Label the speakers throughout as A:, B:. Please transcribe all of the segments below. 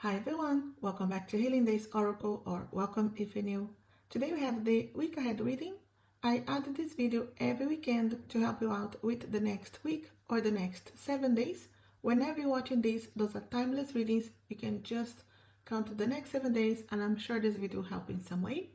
A: Hi everyone, welcome back to Healing Days Oracle, or welcome if you're new. Today we have the week ahead reading. I added this video every weekend to help you out with the next week or the next 7 days. Whenever you're watching these, those are timeless readings. You can just count the next 7 days and I'm sure this video will help in some way.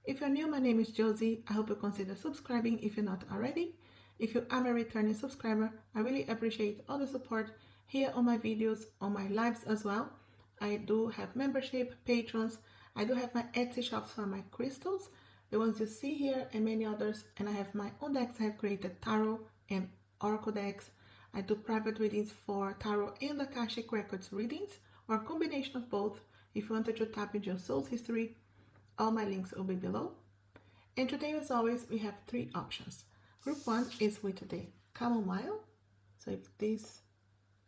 A: If you're new, my name is Josie. I hope you consider subscribing if you're not already. If you are a returning subscriber, I really appreciate all the support here on my videos, on my lives as well. I do have membership, patrons. I do have my Etsy shop for my crystals, the ones you see here and many others. And I have my own decks. I have created tarot and oracle decks. I do private readings for tarot and Akashic Records readings, or a combination of both. If you wanted to tap into your soul's history, all my links will be below. And today, as always, we have 3 options. Group 1 is with the chamomile. So if this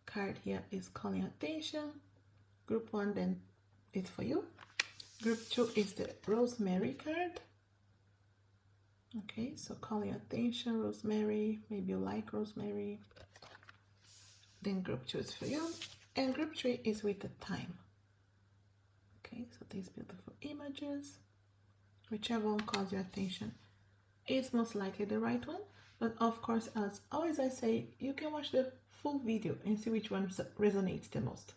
A: card here is calling attention, Group 1 then it's for you. Group 2 is the rosemary card. Okay, so calling attention, rosemary, maybe you like rosemary. Then group 2 is for you. And group 3 is with the time. Okay, so these beautiful images, whichever one calls your attention is most likely the right one. But of course, as always I say, you can watch the full video and see which one resonates the most.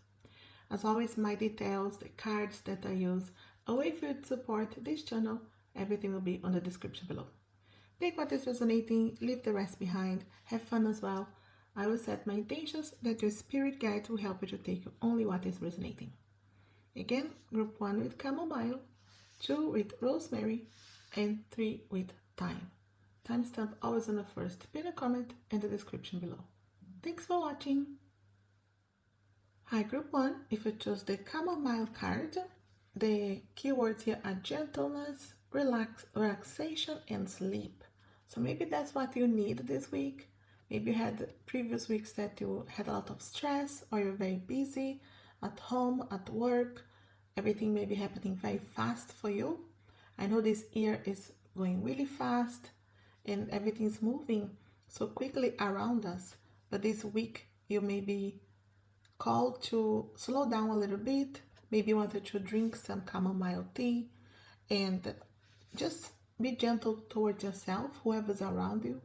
A: As always, my details, the cards that I use, a way for you to support this channel, everything will be on the description below. Take what is resonating, leave the rest behind, have fun as well. I will set my intentions that your spirit guides will help you to take only what is resonating. Again, group 1 with chamomile, 2 with rosemary, and 3 with thyme. Timestamp always on the first pin a comment and the description below. Thanks for watching. Hi group 1, if you chose the chamomile card, the keywords here are gentleness, relaxation, and sleep. So maybe that's what you need this week. Maybe you had previous weeks that you had a lot of stress, or you're very busy at home, at work. Everything may be happening very fast for you. I know this year is going really fast and everything's moving so quickly around us. But this week you may be called to slow down a little bit. Maybe you wanted to drink some chamomile tea and just be gentle towards yourself, whoever's around you.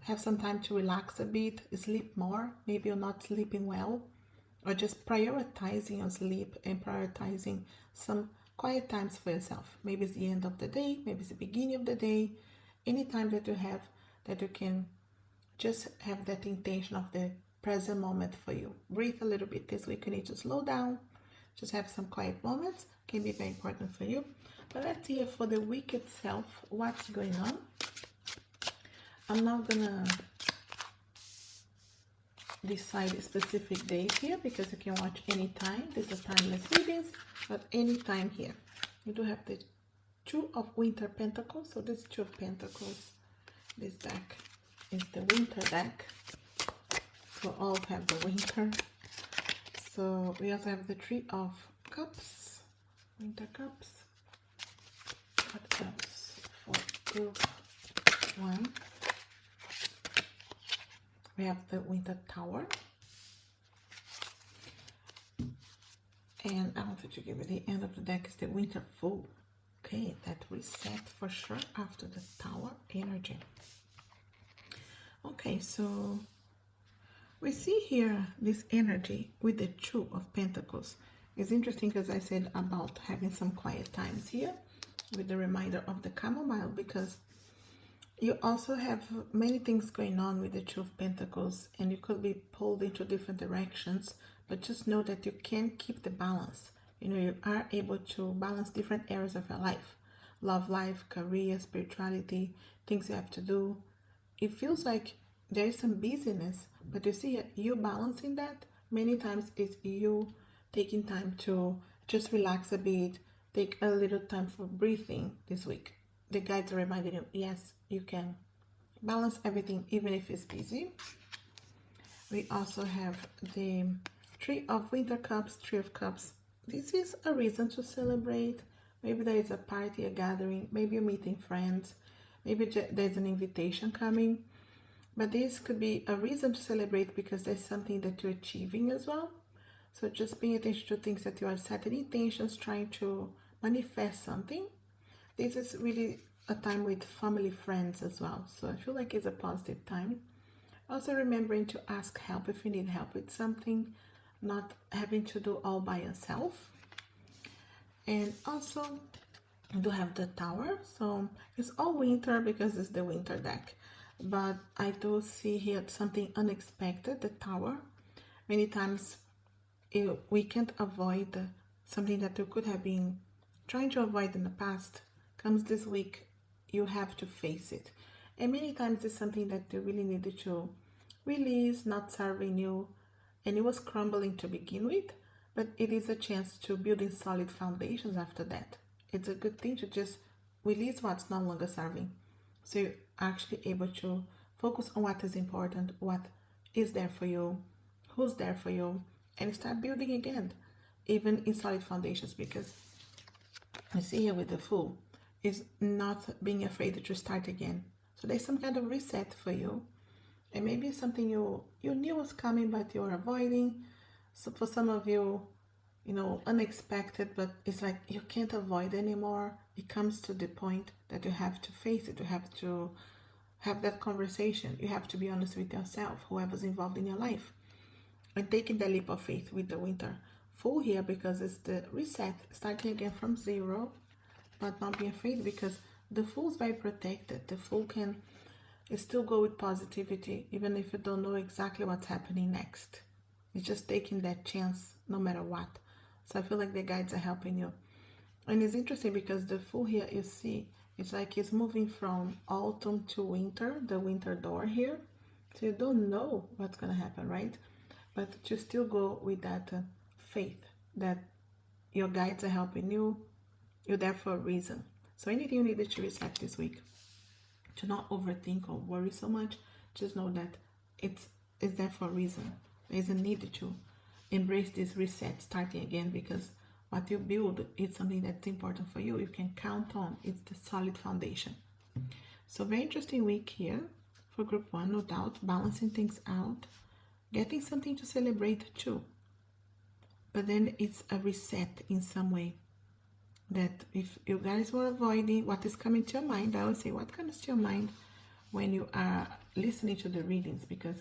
A: Have some time to relax a bit, sleep more. Maybe you're not sleeping well, or just prioritizing your sleep and prioritizing some quiet times for yourself. Maybe it's the end of the day, maybe it's the beginning of the day. Any time that you have that you can just have that intention of the present moment for you. Breathe a little bit this week. You need to slow down, just have some quiet moments. Can be very important for you. But let's see for the week itself what's going on. I'm not gonna decide a specific date here because you can watch anytime. These are timeless readings, but anytime here. We do have the 2 of winter pentacles. So this 2 of pentacles, this deck is the winter deck. So all have the winter. So we also have the 3 of cups, winter cups. What else for group 1? We have the winter tower. And I wanted to give you the end of the deck is the winter fool. Okay, that reset for sure after the tower energy. Okay, so we see here this energy with the 2 of pentacles. It's interesting because I said about having some quiet times here with the reminder of the chamomile, because you also have many things going on with the 2 of pentacles and you could be pulled into different directions, but just know that you can keep the balance. You know, you are able to balance different areas of your life. Love life, career, spirituality, things you have to do. It feels like there is some busyness, but you see you balancing that. Many times it's you taking time to just relax a bit, take a little time for breathing this week. The guides are reminding you, yes, you can balance everything even if it's busy. We also have the 3 of winter cups, 3 of cups. This is a reason to celebrate. Maybe there is a party, a gathering, maybe you're meeting friends, maybe there's an invitation coming. But this could be a reason to celebrate because there's something that you're achieving as well. So just paying attention to things that you are setting intentions, trying to manifest something. This is really a time with family, friends as well. So I feel like it's a positive time. Also remembering to ask help if you need help with something, not having to do all by yourself. And also I do have the Tower, so it's all winter because it's the winter deck. But I do see here something unexpected, the Tower. Many times we can't avoid something that you could have been trying to avoid in the past. Comes this week, you have to face it. And many times it's something that you really needed to release, not serving you, and it was crumbling to begin with, but it is a chance to build in solid foundations after that. It's a good thing to just release what's no longer serving. So you're actually able to focus on what is important, what is there for you, who's there for you, and start building again, even in solid foundations, because I see here with the Fool is not being afraid to start again. So there's some kind of reset for you. And maybe it's something you knew was coming, but you're avoiding. So for some of you, unexpected, but it's like you can't avoid anymore. It comes to the point that you have to face it. You have to have that conversation. You have to be honest with yourself, whoever's involved in your life. And taking the leap of faith with the winter Fool here, because it's the reset, starting again from zero, but not be afraid, because the Fool's very protected. The Fool can still go with positivity, even if you don't know exactly what's happening next. It's just taking that chance no matter what. So I feel like the guides are helping you. And it's interesting because the Fool here, you see, it's like it's moving from autumn to winter, the winter door here. So you don't know what's going to happen, right? But to still go with that faith that your guides are helping you, you're there for a reason. So anything you needed to reset this week, to not overthink or worry so much, just know that it's there for a reason. There's a need to embrace this reset, starting again, because what you build is something that's important for you. You can count on. It's the solid foundation. So very interesting week here for group 1, no doubt. Balancing things out, getting something to celebrate too. But then it's a reset in some way. That if you guys were avoiding what is coming to your mind, I would say what comes to your mind when you are listening to the readings, because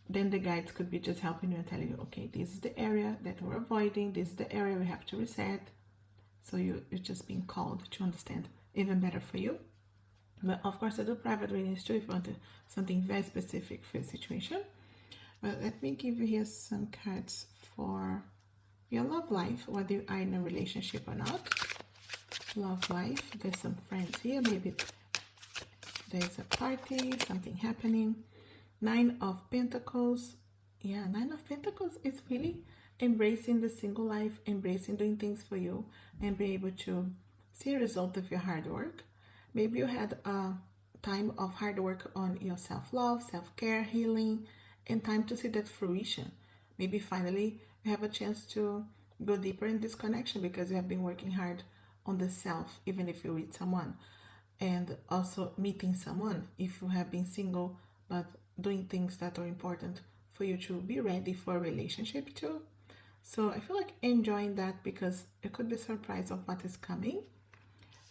A: then the guides could be just helping you and telling you, okay, this is the area that we're avoiding, this is the area we have to reset. So you're just being called to understand even better for you. But of course I do private readings too if you want something very specific for your situation. But let me give you here some cards for your love life, whether you are in a relationship or not. Love life, there's some friends here, maybe there's a party, something happening. 9 of Pentacles. Yeah, 9 of Pentacles is really embracing the single life, embracing doing things for you, and be able to see a result of your hard work. Maybe you had a time of hard work on your self-love, self-care, healing, and time to see that fruition. Maybe finally you have a chance to go deeper in this connection because you have been working hard on the self, even if you're with someone, and also meeting someone if you have been single, but doing things that are important for you to be ready for a relationship too. So I feel like enjoying that, because it could be surprised of what is coming.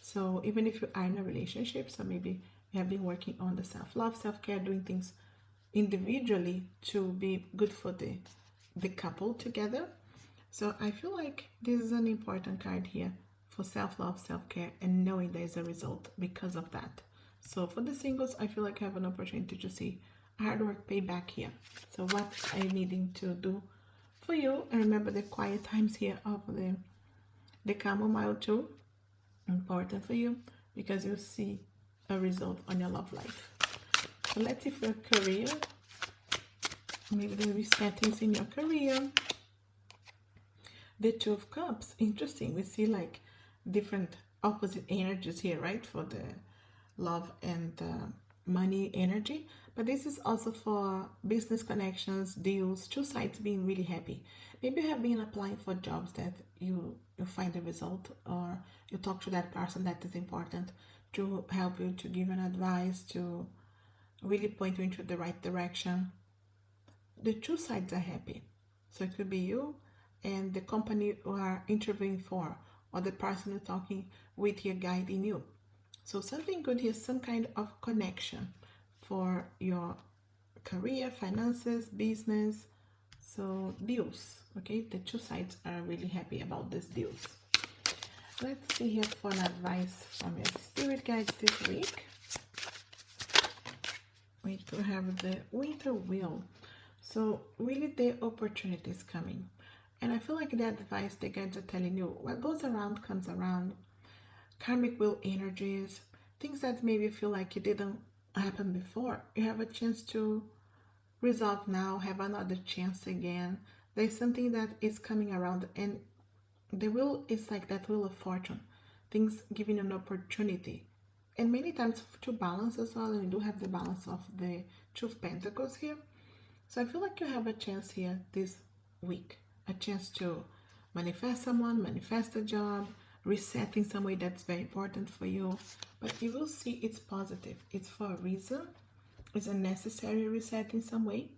A: So even if you are in a relationship, so maybe you have been working on the self-love, self-care, doing things individually to be good for the couple together. So I feel like this is an important card here for self-love, self-care, and knowing there's a result because of that. So for the singles, I feel like I have an opportunity to see hard work pay back here. So what I'm needing to do for you, and remember the quiet times here of the chamomile too, important for you, because you'll see a result on your love life. So let's see for your career. Maybe there will be settings in your career. The 2 of Cups, interesting. We see like different opposite energies here, right? For the love and money energy. But this is also for business connections, deals, 2 sides being really happy. Maybe you have been applying for jobs that you find a result, or you talk to that person that is important to help you, to give you an advice, to really point you into the right direction. The 2 sides are happy. So it could be you and the company you are interviewing for, or the person you're talking with here guiding you. So something good here, some kind of connection for your career, finances, business, so deals. Okay, the two sides are really happy about these deals. Let's see here for an advice from your spirit guides this week. We do have the winter wheel. So really the opportunity is coming. And I feel like the advice the guides are telling you, what goes around comes around. Karmic wheel energies, things that maybe feel like it didn't happen before. You have a chance to resolve now, have another chance again. There's something that is coming around, and the wheel is like that wheel of fortune. Things giving you an opportunity. And many times to balance as well, and you do have the balance of the Two of Pentacles here. So I feel like you have a chance here this week. A chance to manifest someone, manifest a job, reset in some way that's very important for you. But you will see it's positive. It's for a reason. It's a necessary reset in some way.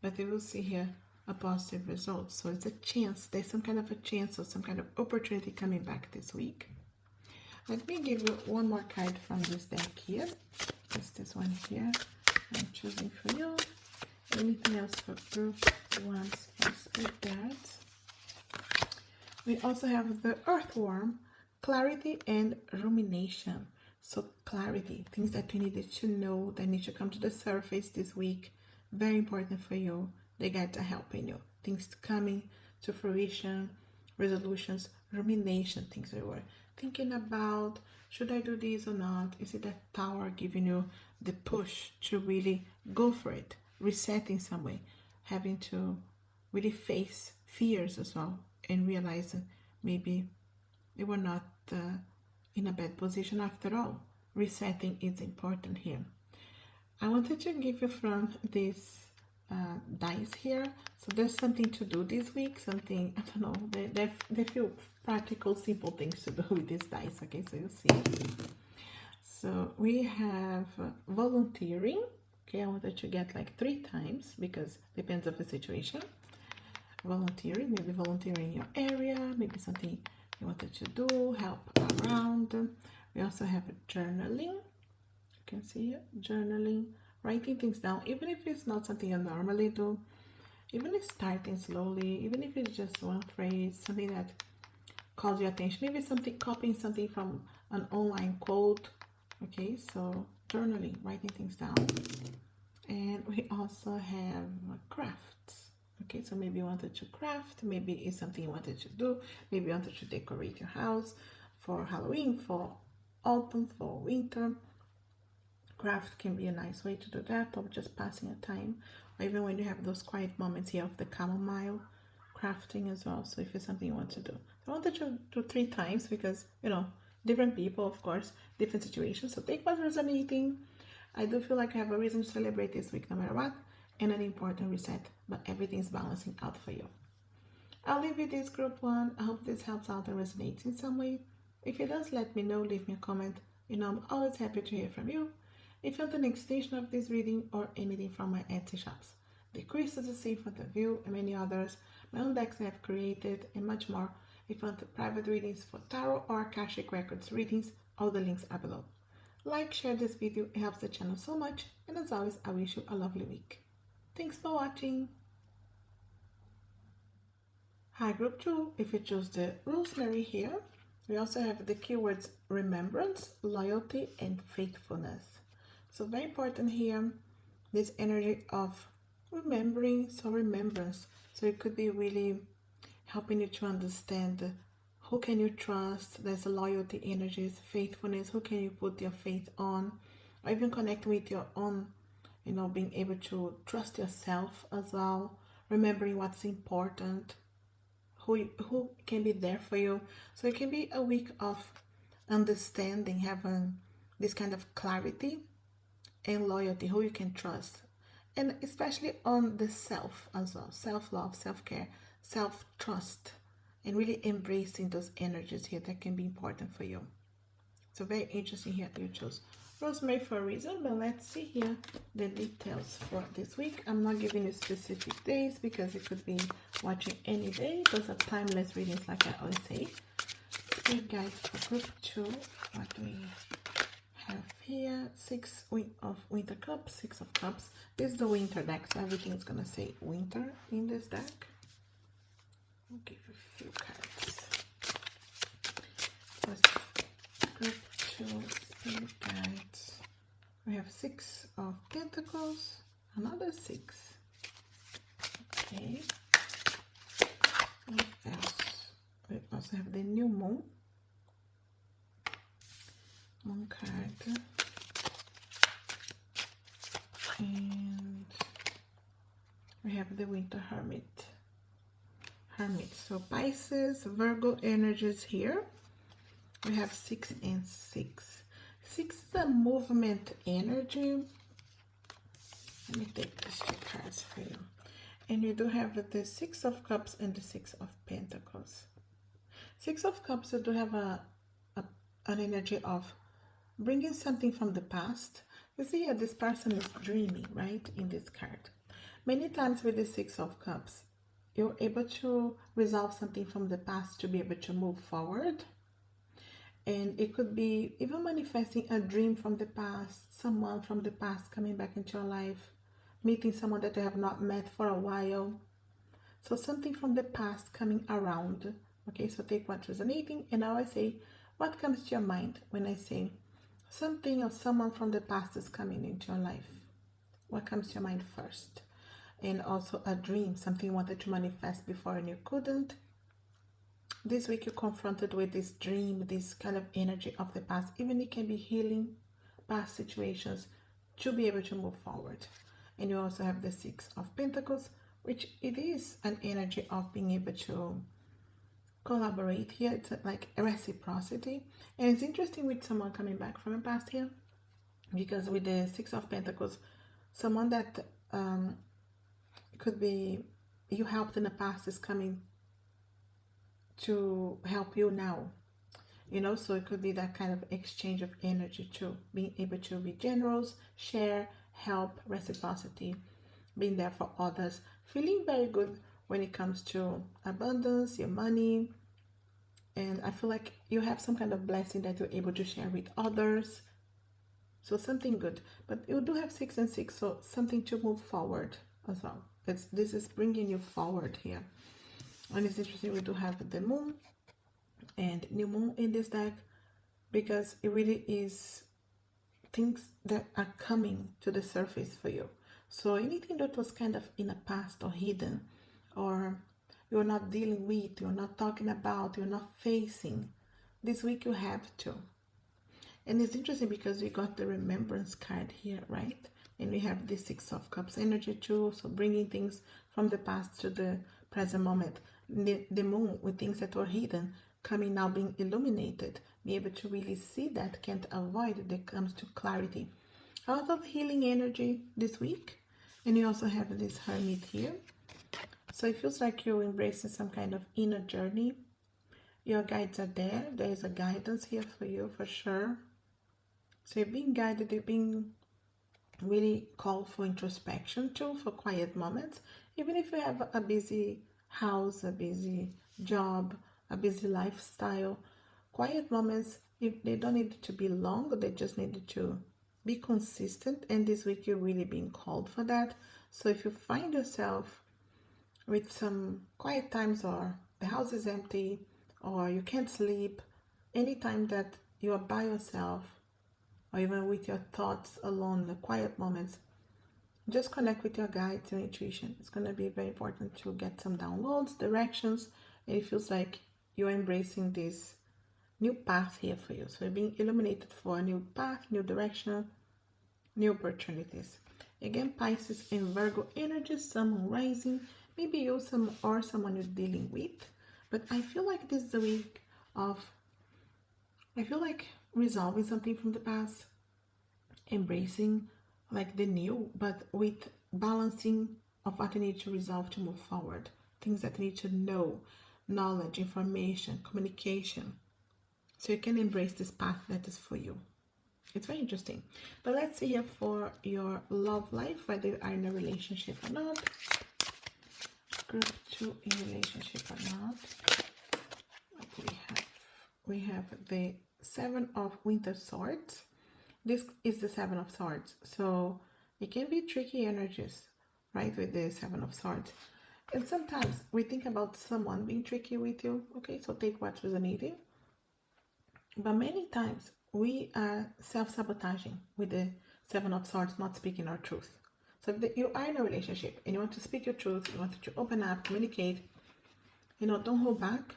A: But you will see here a positive result. So it's a chance. There's some kind of a chance or some kind of opportunity coming back this week. Let me give you one more card from this deck here. It's this one here. I'm choosing for you. Anything else for group ones for spirit guides? We also have the earthworm, clarity and rumination. So clarity, things that you needed to know that need to come to the surface this week. Very important for you. The guides are helping you. Things coming to fruition, resolutions, rumination, things you were thinking about. Should I do this or not? Is it that tower giving you the push to really go for it? Reset in some way, having to really face fears as well, and realize maybe you were not in a bad position after all. Resetting is important here. I wanted to give you from this dice here. So there's something to do this week, something, I don't know, they feel practical, simple things to do with this dice. Okay, so you see. So we have volunteering. Okay, I wanted to get like 3 times because depends on the situation. Volunteering, maybe volunteering in your area, maybe something you wanted to do, help around. We also have journaling. You can see here, journaling, writing things down, even if it's not something you normally do, even if starting slowly, even if it's just one phrase, something that calls your attention, maybe something, copying something from an online quote. Okay, so journaling, writing things down. And we also have crafts. Okay, so maybe you wanted to craft, maybe it's something you wanted to do, maybe you wanted to decorate your house for Halloween, for autumn, for winter. Craft can be a nice way to do that, or just passing a time, or even when you have those quiet moments here of the chamomile, crafting as well. So if it's something you want to do, I wanted to do 3 times because, you know, different people, of course, different situations. So take what's resonating. I do feel like I have a reason to celebrate this week no matter what, and an important reset, but everything's balancing out for you. I'll leave you this group 1. I hope this helps out and resonates in some way. If it does, let me know, leave me a comment. You know, I'm always happy to hear from you. If you want an extension of this reading or anything from my Etsy shops, the crystals you see for the view and many others, my own decks I have created, and much more. If you want the private readings for tarot or Akashic Records readings, all the links are below. Like, share this video, it helps the channel so much, and as always, I wish you a lovely week. Thanks for watching. Hi group 2, if you choose the rosemary here, we also have the keywords remembrance, loyalty, and faithfulness. So very important here, this energy of remembering, so remembrance. So it could be really helping you to understand who can you trust. There's a loyalty energies, faithfulness, who can you put your faith on, or even connect with your own, you know, being able to trust yourself as well, remembering what's important, who can be there for you. So it can be a week of understanding, having this kind of clarity and loyalty, who you can trust, and especially on the self as well, self-love, self-care, self-trust, and really embracing those energies here that can be important for you. So very interesting here, you chose Rosemary for a reason, but let's see here the details for this week. I'm not giving you specific days because it could be watching any day. Those are timeless readings, like I always say. Okay, guys, for group 2, what do we have here? 6 of Winter Cups, 6 of Cups. This is the winter deck, so everything is gonna say winter in this deck. I'll give you a few cards. First, group 2 spirit guides. We have 6 of Pentacles, another 6. Okay. What else? We also have the new moon. Moon card. And we have the Winter Hermit. So Pisces, Virgo energies here. We have 6 and 6. 6 is a movement energy. Let me take these 2 cards for you. And you do have the 6 of Cups and the 6 of Pentacles. 6 of Cups, you do have an energy of bringing something from the past. You see here, this person is dreaming, right, in this card. Many times with the 6 of Cups, you're able to resolve something from the past to be able to move forward. And it could be even manifesting a dream from the past, someone from the past coming back into your life, meeting someone that you have not met for a while. So something from the past coming around. Okay, so take what's resonating, and now I say, what comes to your mind when I say something or someone from the past is coming into your life? What comes to your mind first? And also a dream, something you wanted to manifest before and you couldn't. This week you're confronted with this dream, this kind of energy of the past. Even it can be healing past situations to be able to move forward. And you also have the 6 of Pentacles, which it is an energy of being able to collaborate here. It's like a reciprocity. And it's interesting with someone coming back from the past here, because with the 6 of Pentacles, someone that could be you helped in the past is coming to help you now, you know. So it could be that kind of exchange of energy too, being able to be generous, share, help, reciprocity, being there for others, feeling very good when it comes to abundance, your money. And I feel like you have some kind of blessing that you're able to share with others, so something good. But you do have 6 and 6, so something to move forward as well. This is bringing you forward here. And it's interesting, we do have the moon and new moon in this deck, because it really is things that are coming to the surface for you. So anything that was kind of in the past or hidden, or you're not dealing with, you're not talking about, you're not facing, this week you have to. And it's interesting because we got the remembrance card here, right? And we have the 6 of Cups energy too, so bringing things from the past to the present moment. The moon with things that were hidden coming now, being illuminated, be able to really see that, can't avoid it. That comes to clarity. A lot of healing energy this week. And you also have this Hermit here, so it feels like you're embracing some kind of inner journey. Your guides are there. There is a guidance here for you for sure. So you're being guided, you're being really called for introspection too, for quiet moments. Even if you have a busy house, a busy job, a busy lifestyle, quiet moments, they don't need to be long, they just need to be consistent. And this week you're really being called for that. So if you find yourself with some quiet times, or the house is empty, or you can't sleep, anytime that you are by yourself, or even with your thoughts alone, the quiet moments, just connect with your guides, your intuition. It's going to be very important to get some downloads, directions, and it feels like you're embracing this new path here for you. So you're being illuminated for a new path, new direction, new opportunities. Again, Pisces and Virgo energy, Sun rising, maybe you or someone you're dealing with. But I feel like this is a week of, I feel like resolving something from the past, embracing like the new, but with balancing of what you need to resolve to move forward. Things that you need to know, knowledge, information, communication. So you can embrace this path that is for you. It's very interesting. But let's see here for your love life, whether you are in a relationship or not. Group 2 in relationship or not. We have the 7 of Winter Swords. This is the 7 of Swords, so it can be tricky energies, right, with the 7 of Swords. And sometimes we think about someone being tricky with you, okay, so take what's resonating. But many times we are self-sabotaging with the 7 of Swords, not speaking our truth. So if you are in a relationship and you want to speak your truth, you want to open up, communicate, don't hold back,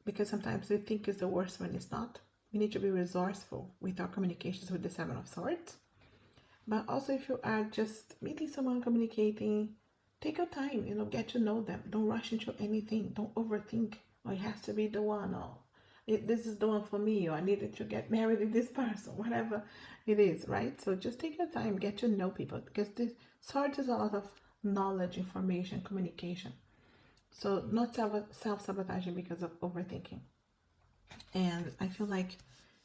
A: because sometimes we think it's the worst when it's not. We need to be resourceful with our communications with the 7 of Swords. But also, if you are just meeting someone, communicating, take your time, get to know them. Don't rush into anything. Don't overthink, it has to be the one, or this is the one for me, or I needed to get married with this person, whatever it is, right? So just take your time, get to know people, because this Swords is a lot of knowledge, information, communication. So not self-sabotaging because of overthinking. And I feel like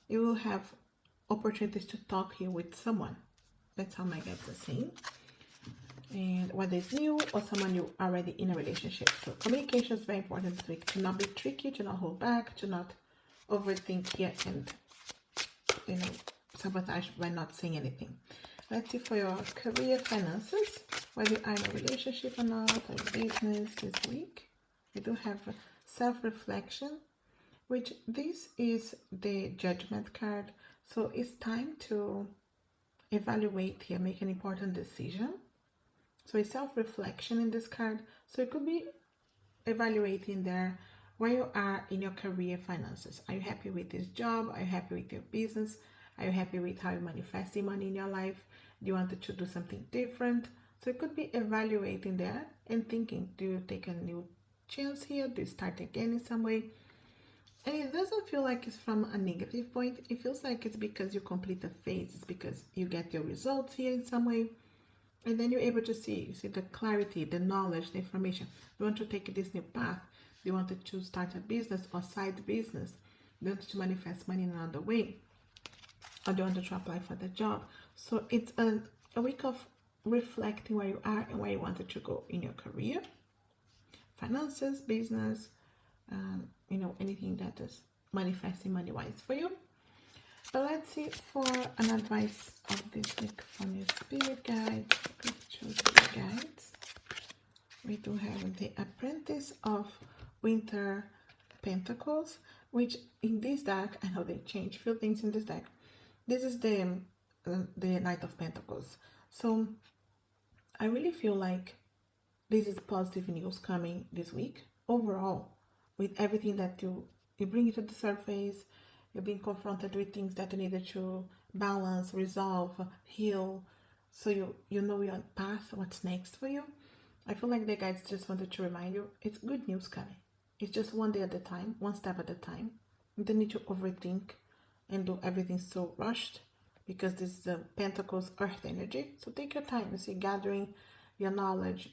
A: you will have opportunities to talk here with someone. That's how my guides are saying. And whether it's new or someone you already in a relationship. So communication is very important this week. To not be tricky, to not hold back, to not overthink here and, sabotage by not saying anything. Let's see for your career, finances, whether you are in a relationship or not, or business this week. We do have self-reflection, which this is the Judgment card. So it's time to evaluate here, make an important decision. So it's self-reflection in this card. So it could be evaluating there where you are in your career, finances. Are you happy with this job? Are you happy with your business? Are you happy with how you're manifesting money in your life? Do you want to do something different? So it could be evaluating there and thinking, do you take a new chance here? Do you start again in some way? And it doesn't feel like it's from a negative point. It feels like it's because you complete a phase. It's because you get your results here in some way. And then you're able to see the clarity, the knowledge, the information. You want to take this new path. You wanted to start a business or side business. You want to manifest money in another way. Or do you want to apply for the job? So it's a week of reflecting where you are and where you wanted to go in your career, finances, business, anything that is manifesting money-wise for you. But let's see for an advice of this week from your spirit guides, guides. We do have the Apprentice of Winter Pentacles, which in this deck, I know they change a few things in this deck. This is the Knight of Pentacles. So I really feel like this is positive news coming this week. Overall, with everything that you bring it to the surface, you're being confronted with things that you needed to balance, resolve, heal. So you know your path, what's next for you. I feel like the guides just wanted to remind you, it's good news coming. It's just one day at a time, one step at a time. You don't need to overthink and do everything so rushed, because this is the Pentacles Earth energy. So take your time, gathering your knowledge,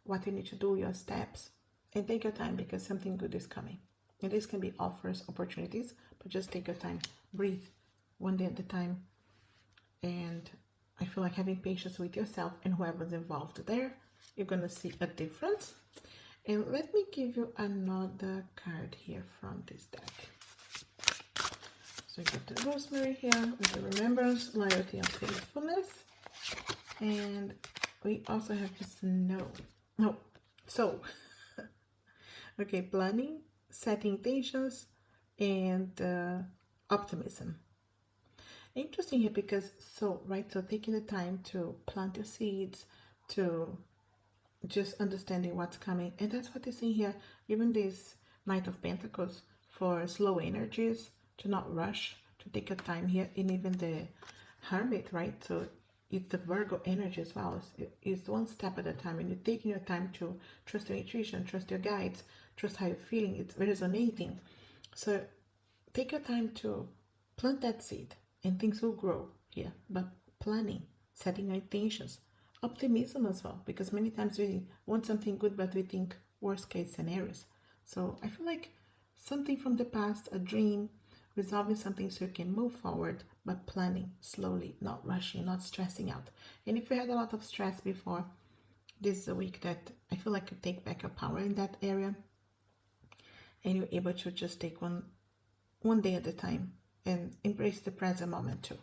A: what you need to do, your steps, and take your time, because something good is coming. And this can be offers, opportunities, but just take your time, breathe, one day at a time. And I feel like having patience with yourself and whoever's involved there, you're going to see a difference. And let me give you another card here from this deck. So you get the Rosemary here with the Remembrance, Loyalty, and Faithfulness. And we also have the Snow. Okay, planning, setting intentions, and optimism. Interesting here because, so taking the time to plant your seeds, to just understanding what's coming. And that's what is in here. Even this Knight of Pentacles for slow energies, to not rush, to take your time here. And even the Hermit, right? So it's the Virgo energy as well. It's one step at a time, and you're taking your time to trust your intuition, trust your guides, trust how you're feeling. It's resonating. So take your time to plant that seed, and things will grow here. But planning, setting your intentions, optimism as well, because many times we want something good, but we think worst case scenarios. So I feel like something from the past, a dream, resolving something so you can move forward, but planning slowly, not rushing, not stressing out. And if you had a lot of stress before, this is a week that I feel like you take back your power in that area, and you're able to just take one day at a time and embrace the present moment too.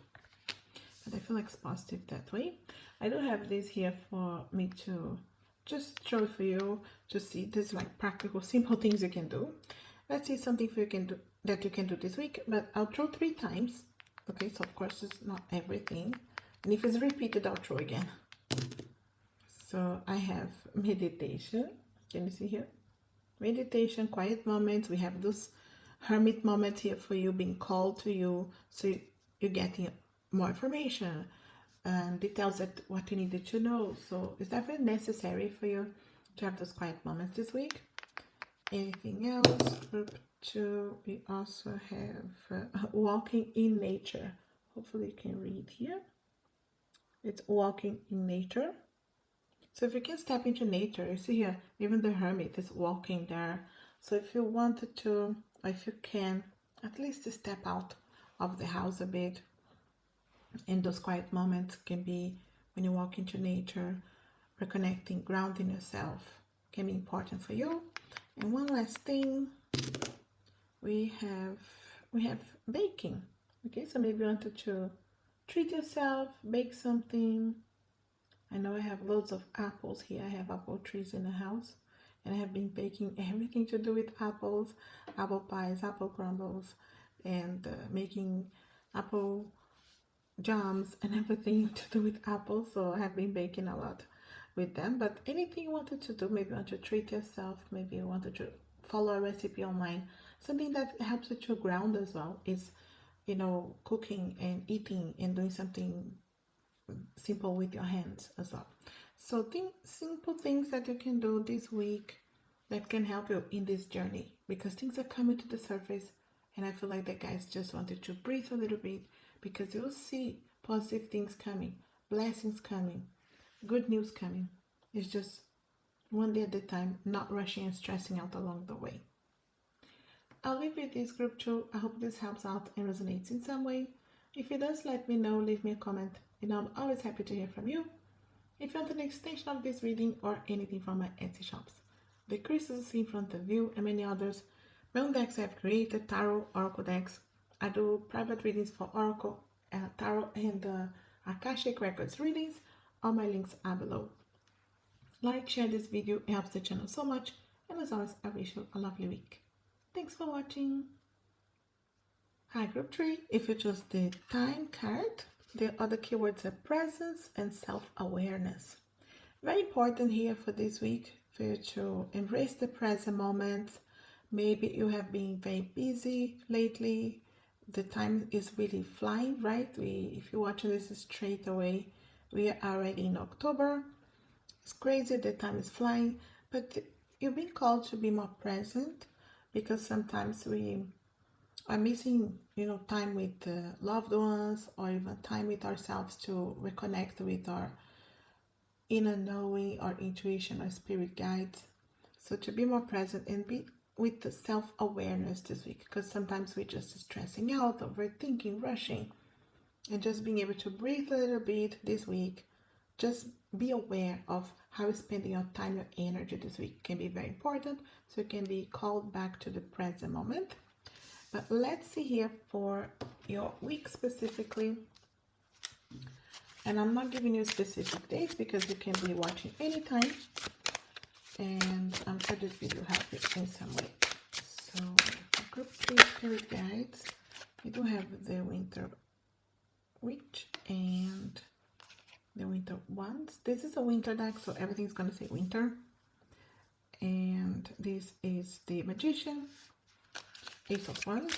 A: But I feel like it's positive that way. I do have this here for me to just show for you to see. This is like practical, simple things you can do. Let's see something for you can do that you can do this week. But I'll throw 3 times. Okay, so of course it's not everything. And if it's repeated, I'll throw again. So I have meditation. Can you see here? Meditation, quiet moments. We have those hermit moments here for you, being called to you. So you're getting more information and details that what you needed to know. So it's definitely necessary for you to have those quiet moments this week. Anything else? Group 2, we also have walking in nature. Hopefully you can read here. It's walking in nature. So if you can step into nature, you see here, even the hermit is walking there. So if you wanted to, or if you can, at least step out of the house a bit. And those quiet moments can be when you walk into nature, reconnecting, grounding yourself can be important for you. And one last thing, we have baking. Okay, so maybe you wanted to treat yourself, bake something. I know I have loads of apples here. I have apple trees in the house, and I have been baking everything to do with apples, apple pies, apple crumbles, and making apple jams and everything to do with apples. So I have been baking a lot with them. But anything you wanted to do, maybe you want to treat yourself, maybe you wanted to follow a recipe online, something that helps you to ground as well is, you know, cooking and eating and doing something simple with your hands as well. So simple things that you can do this week that can help you in this journey, because things are coming to the surface, and I feel like the guys just wanted to breathe a little bit, because you'll see positive things coming, blessings coming, good news coming. It's just one day at a time, not rushing and stressing out along the way. I'll leave you this group 2. I hope this helps out and resonates in some way. If it does, let me know, leave me a comment, and I'm always happy to hear from you. If you want an extension of this reading or anything from my Etsy shops, the crystals in front of you and many others, my own decks I have created, tarot, oracle decks. I do private readings for oracle, tarot, and Akashic Records readings. All my links are below. Like, share this video, it helps the channel so much, and as always, I wish you a lovely week. Thanks for watching. Hi Group 3, if you chose the time card, the other keywords are presence and self-awareness. Very important here for this week for you to embrace the present moment. Maybe you have been very busy lately. The time is really flying, right? If you're watching this straight away, we are already in October. It's crazy, the time is flying, but you've been called to be more present, because sometimes we are missing, time with loved ones, or even time with ourselves to reconnect with our inner knowing, or intuition, or spirit guides. So to be more present and be with the self-awareness this week, because sometimes we're just stressing out, overthinking, rushing, and just being able to breathe a little bit this week. Just be aware of how you're spending your time, your energy this week can be very important, so you can be called back to the present moment. But let's see here for your week specifically. And I'm not giving you specific dates because you can be watching anytime. And I'm sure this video will help you in some way. So for Group 3 spirit guides, we do have the Winter Witch and the Winter Wands. This is a winter deck, so everything's going to say winter. And this is the Magician, Ace of Wands.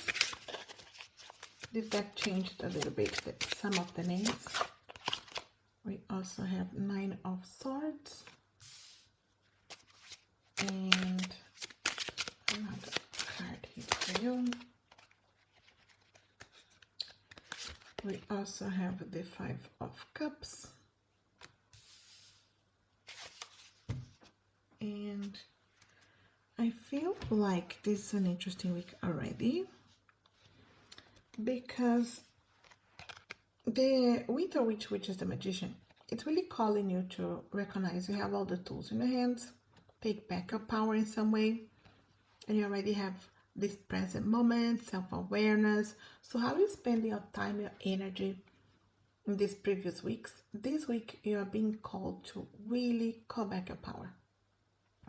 A: This deck changed a little bit some of the names. We also have Nine of Swords and another card here for you. We also have the Five of Cups, and I feel like this is an interesting week already, because The Winter Witch, which is the magician, it's really calling you to recognize you have all the tools in your hands, take back your power in some way, and you already have this present moment, self-awareness. So how you spend your time, your energy in these previous weeks? This week you are being called to really call back your power.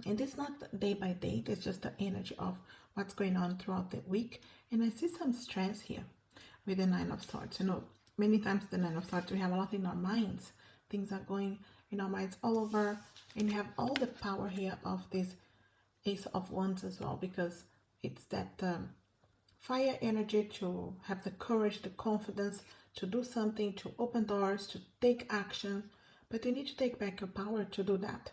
A: And it's not day by day, it's just the energy of what's going on throughout the week. And I see some stress here with the Nine of Swords. Many times the Nine of Swords, we have a lot in our minds. Things are going in our minds all over. And you have all the power here of this Ace of Wands as well, because it's that fire energy to have the courage, the confidence to do something, to open doors, to take action. But you need to take back your power to do that.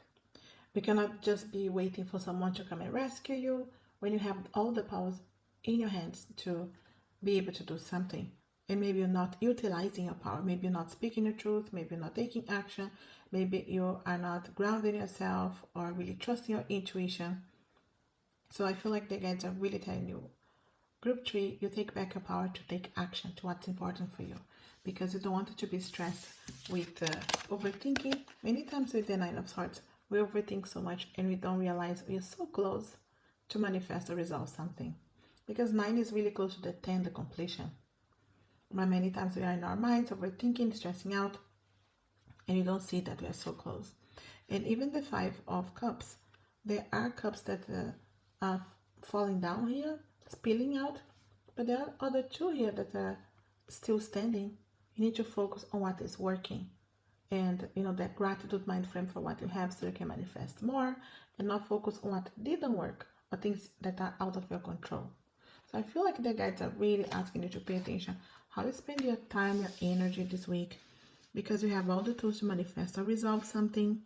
A: We cannot just be waiting for someone to come and rescue you when you have all the powers in your hands to be able to do something. And maybe you're not utilizing your power. Maybe you're not speaking the truth. Maybe you're not taking action. Maybe you are not grounding yourself or really trusting your intuition. So I feel like the guides are really telling you, Group 3, you take back your power to take action to what's important for you, because you don't want it to be stressed with overthinking. Many times with the Nine of Swords, we overthink so much and we don't realize we are so close to manifest or resolve something, because 9 is really close to the 10, the completion. But many times we are in our minds overthinking, stressing out, and you don't see that we are so close. And even the 5 of Cups, there are cups that are falling down here, spilling out, but there are other 2 here that are still standing. You need to focus on what is working, and that gratitude mind frame for what you have, so you can manifest more and not focus on what didn't work or things that are out of your control. So I feel like the guides are really asking you to pay attention how you spend your time, your energy this week, because you have all the tools to manifest or resolve something,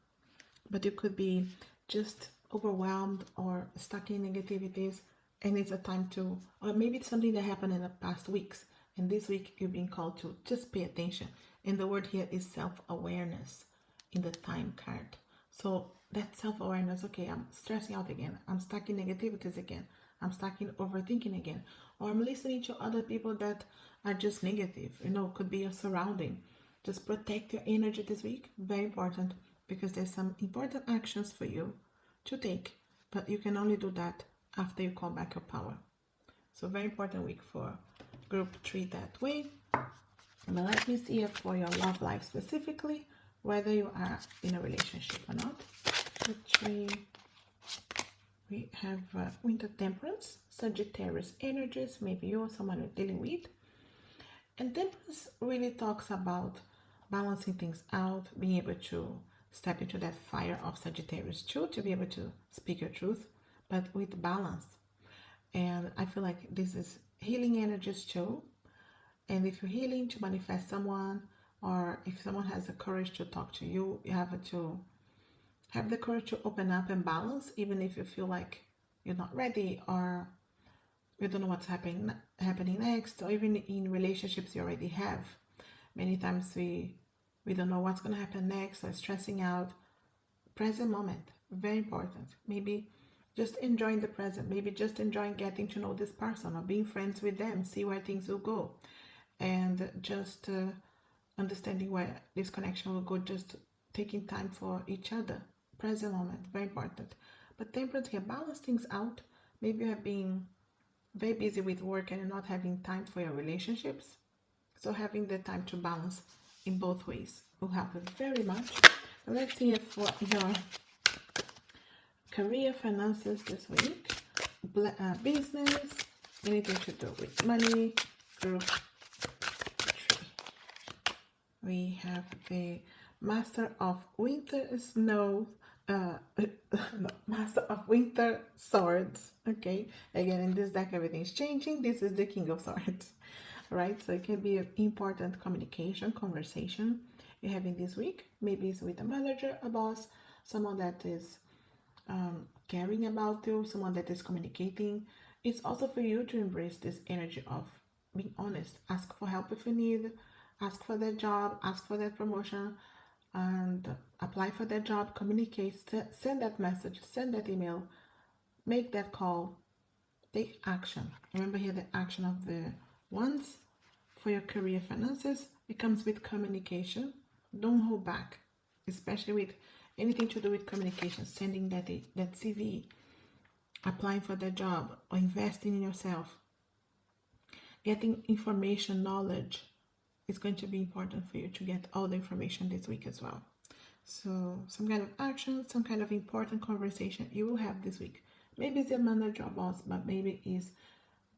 A: but you could be just overwhelmed or stuck in negativities, and it's a time to, or maybe it's something that happened in the past weeks, and this week you're being called to just pay attention. And the word here is self-awareness in the time card. So that self-awareness, okay, I'm stressing out again, I'm stuck in negativities again, I'm stuck in overthinking again, or I'm listening to other people that are just negative. Could be your surrounding. Just protect your energy this week. Very important, because there's some important actions for you to take, but you can only do that after you call back your power. So very important week for Group 3 that way. Now let me see here for your love life specifically, whether you are in a relationship or not. Group 3, we have Winter Temperance, Sagittarius energies, maybe you or someone you're dealing with. And Temperance really talks about balancing things out, being able to step into that fire of Sagittarius too, to be able to speak your truth, but with balance. And I feel like this is healing energies too. And if you're healing to manifest someone, or if someone has the courage to talk to you, you have to have the courage to open up and balance, even if you feel like you're not ready or you don't know what's happening next, or even in relationships you already have. Many times we don't know what's going to happen next, or stressing out. Present moment, very important. Maybe just enjoying the present, maybe just enjoying getting to know this person or being friends with them, see where things will go, and just understanding where this connection will go, just taking time for each other. Present moment, very important. But Temperance here, balance things out. Maybe you have been very busy with work and you're not having time for your relationships. So having the time to balance in both ways will help you very much. And let's see for your career, finances this week, business, anything to do with money. Group 3. We have the Master of Winter Snow, Master of Winter Swords. Okay, again in this deck everything's changing. This is the King of Swords, right? So it can be an important conversation you're having this week. Maybe it's with a manager, a boss, someone that is caring about you, someone that is communicating. It's also for you to embrace this energy of being honest. Ask for help if you need, ask for that job, ask for that promotion, and apply for that job. Communicate, send that message, send that email, make that call, take action. Remember here the action of the Wands for your career, finances, It comes with communication. Don't hold back, especially with anything to do with communication, sending that CV, applying for the job, or investing in yourself. Getting information, knowledge is going to be important for you to get all the information this week as well. So some kind of action, some kind of important conversation you will have this week. Maybe it's your manager or boss, but maybe it's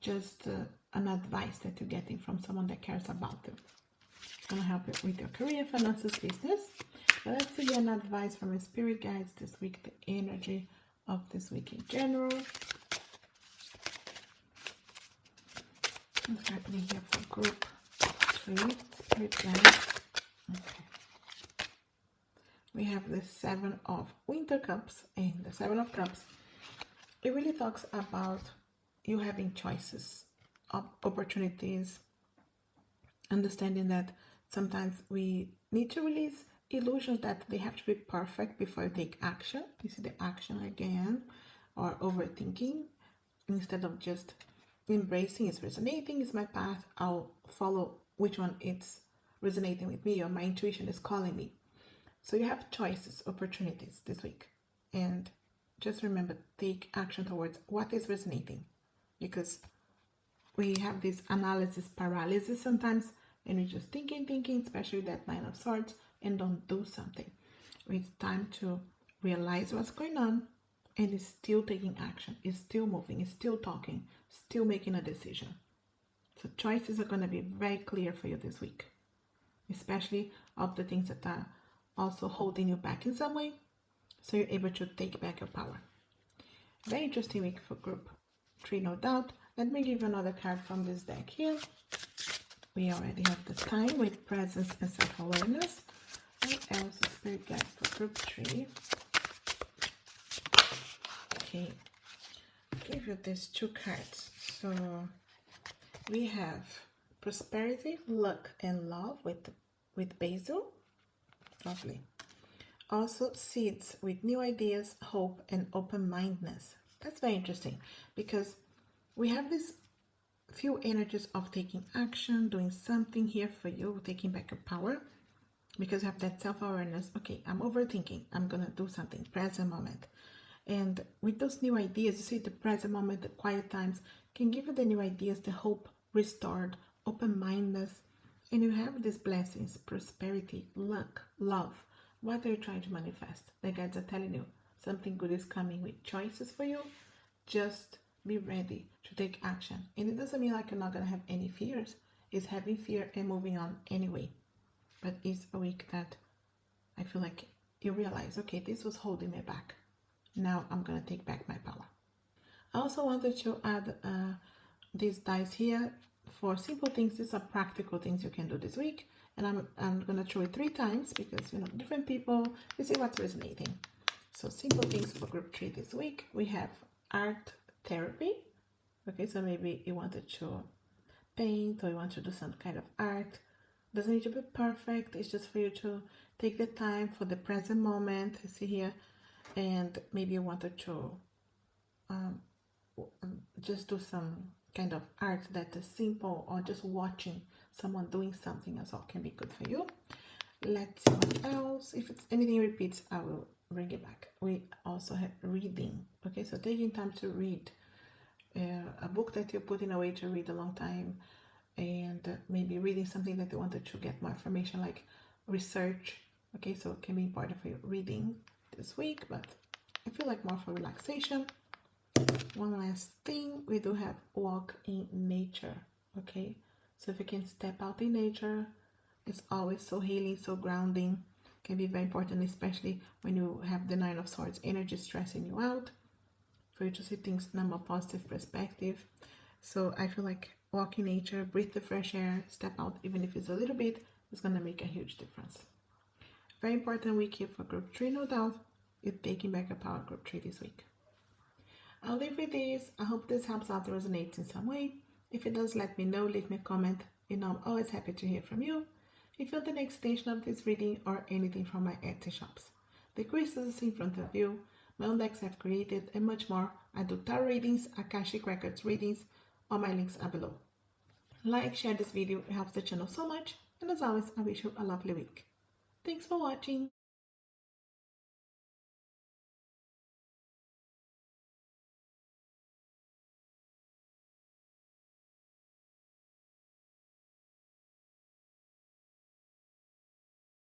A: just an advice that you're getting from someone that cares about you. It's going to help you with your career, finances, business. But let's see an advice from your spirit guides this week, the energy of this week in general. What's happening here for group 3, spirit guides? Okay. We have the 7 of Winter Cups and the 7 of Cups. It really talks about you having choices, opportunities, understanding that sometimes we need to release illusions that they have to be perfect before you take action. You see the action again, or overthinking, instead of just embracing it's resonating, it's my path, I'll follow which one it's resonating with me, or my intuition is calling me. So you have choices, opportunities this week, and just remember, take action towards what is resonating, because we have this analysis paralysis sometimes, and we're just thinking, especially that 9 of Swords, and don't do something. It's time to realize what's going on, and it's still taking action, it's still moving, it's still talking, still making a decision. So choices are going to be very clear for you this week, especially of the things that are also holding you back in some way, so you're able to take back your power. Very interesting week for group 3, no doubt. Let me give you another card from this deck here. We already have the time with presence and self-awareness. What else is spirit guide for group 3? Okay, I'll give you these 2 cards. So we have prosperity, luck, and love with basil. Lovely. Also seeds with new ideas, hope, and open-mindedness. That's very interesting, because we have this few energies of taking action, doing something here for you, taking back your power, because you have that self-awareness. Okay, I'm overthinking, I'm gonna do something, present moment. And with those new ideas, you see the present moment, the quiet times can give you the new ideas, the hope restored, open-mindedness, and you have these blessings, prosperity, luck, love. What are you trying to manifest? The guides are telling you something good is coming with choices for you. Just be ready to take action. And it doesn't mean like you're not going to have any fears. It's having fear and moving on anyway. But it's a week that I feel like you realize, okay, this was holding me back. Now I'm going to take back my power. I also wanted to add these dice here for simple things. These are practical things you can do this week. And I'm going to throw it 3 times because, different people, you see what's resonating. So simple things for group 3 this week. We have art therapy. Okay, so maybe you wanted to paint or you want to do some kind of art. Doesn't need to be perfect. It's just for you to take the time for the present moment. I see here. And maybe you wanted to just do some kind of art that is simple, or just watching someone doing something as well can be good for you. Let's see what else. If it's anything repeats, I will bring it back. We also have reading. Okay, so taking time to read a book that you're putting away to read a long time, and maybe reading something that you wanted to get more information, like research. Okay, so it can be important for you reading this week, but I feel like more for relaxation. One last thing, we do have walk in nature. Okay, so if you can step out in nature, it's always so healing, so grounding. Can be very important, especially when you have the 9 of Swords energy stressing you out, for you to see things in a more positive perspective. So I feel like walk in nature, breathe the fresh air, step out, even if it's a little bit, it's going to make a huge difference. Very important week here for group 3, no doubt. You're taking back your power, group 3 this week. I'll leave with this. I hope this helps out, resonates in some way. If it does, let me know, leave me a comment. I'm always happy to hear from you. If you're the next extension of this reading or anything from my Etsy shops, the crystals in front of you, my own decks I've created, and much more. I do tarot readings, Akashic Records readings. All my links are below. Like, share this video, it helps the channel so much, And as always, I wish you a lovely week. Thanks for watching.